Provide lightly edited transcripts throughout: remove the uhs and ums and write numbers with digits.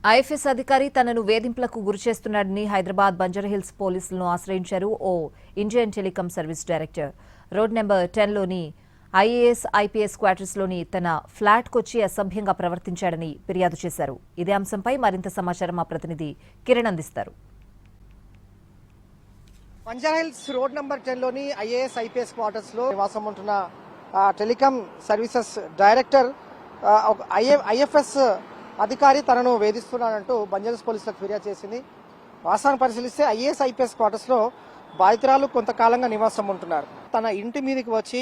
IFS అధికారి తనను వేధింపులకు గురిచేస్తున్నాడని హైదరాబాద్ బంజారాహిల్స్ పోలీసులను ఆశ్రయించారు ఓ Indian telecom service director. Road number 10లోని ఐఏఎస్ ఐపీఎస్ క్వార్టర్స్లోని తన ఫ్లాట్కొచ్చి అసభ్యంగా ప్రవర్తించాడని ఫిర్యాదు చేశారు. ఇదే అంశంపై మరింత సమాచారం మా ప్రతినిధి కిరణ్ అందిస్తారు. బంజారాహిల్స్ రోడ్ నెంబర్ 10లోని ఐఏఎస్ ఐపీఎస్ క్వార్టర్స్ లో నివాసం ఉంటున్న టెలికాం సర్వీసెస్ డైరెక్టర్ ఐఎఫ్ఎస్ అధికారి తనను వేధిస్తున్నాడంటూ బంజారాహిల్స్ పోలీసులకు ఫిర్యాదు చేసింది. వాస్తవాన్ని పరిశీలిస్తే ఐఏఎస్ ఐపీఎస్ క్వార్టర్స్ లో బాధితురాలు కొంతకాలంగా నివాసం ఉంటున్నారు. తన ఇంటి మీదకి వచ్చి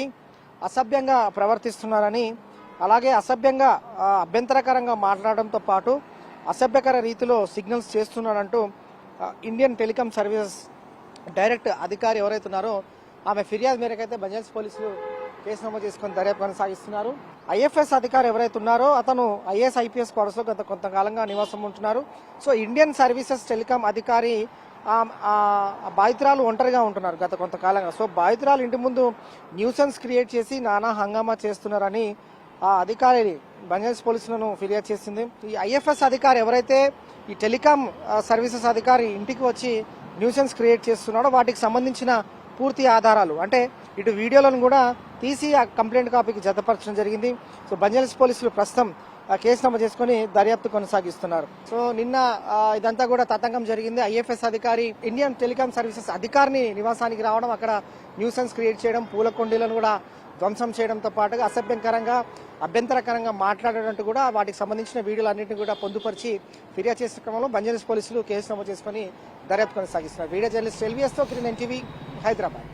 అసభ్యంగా ప్రవర్తిస్తున్నారని, అలాగే అసభ్యంగా అభ్యంతరకరంగా మాట్లాడడంతో పాటు అసభ్యకర రీతిలో సిగ్నల్స్ చేస్తున్నాడంటూ ఇండియన్ టెలికాం సర్వీసెస్ డైరెక్ట్ అధికారి ఎవరైతే ఉన్నారో ఆమె ఫిర్యాదు మేరకైతే బంజారాహిల్స్ పోలీసులు కేసు నమోదు చేసుకుని దర్యాప్తు కొనసాగిస్తున్నారు. ఐఎఫ్ఎస్ అధికారి ఎవరైతే ఉన్నారో అతను ఐఏఎస్ ఐపీఎస్ క్వార్టర్స్ లో గత కొంతకాలంగా నివాసం ఉంటున్నారు. సో ఇండియన్ సర్వీసెస్ టెలికాం అధికారి బాధితురాలు ఒంటరిగా ఉంటున్నారు గత కొంతకాలంగా. సో బాధితురాలు ఇంటి ముందు న్యూసెన్స్ క్రియేట్ చేసి నానా హంగామా చేస్తున్నారని ఆ అధికారి బంజారాహిల్స్ పోలీసులను ఫిర్యాదు చేసింది. ఈ ఐఎఫ్ఎస్ అధికారి ఎవరైతే ఈ టెలికాం సర్వీసెస్ అధికారి ఇంటికి వచ్చి న్యూసెన్స్ క్రియేట్ చేస్తున్నాడో వాటికి సంబంధించిన పూర్తి ఆధారాలు అంటే ఇటు వీడియోలను కూడా తీసి ఆ కంప్లైంట్ కాపీకి జతపరచడం జరిగింది. సో బంజారాహిల్స్ పోలీసులు ప్రస్తుతం కేసు నమోదు చేసుకుని దర్యాప్తు కొనసాగిస్తున్నారు. సో నిన్న ఇదంతా కూడా తతంగం జరిగింది. ఐఎఫ్ఎస్ అధికారి ఇండియన్ టెలికాం సర్వీసెస్ అధికారిని నివాసానికి రావడం, అక్కడ న్యూసెన్స్ క్రియేట్ చేయడం, పూల కొండీలను కూడా ధ్వంసం చేయడంతో పాటుగా అభ్యంతరకరంగా మాట్లాడేటట్టు కూడా వాటికి సంబంధించిన వీడియోలు అన్నింటినీ కూడా పొందుపరిచి ఫిర్యాదు చేసిన క్రమంలో బంజారాహిల్స్ పోలీసులు కేసు నమోదు చేసుకుని దర్యాప్తు కొనసాగిస్తున్నారు. వీడియో జర్నలిస్ట్ ఎల్వీఎస్తో కిరణ్, ఎన్టీవీ, హైదరాబాద్.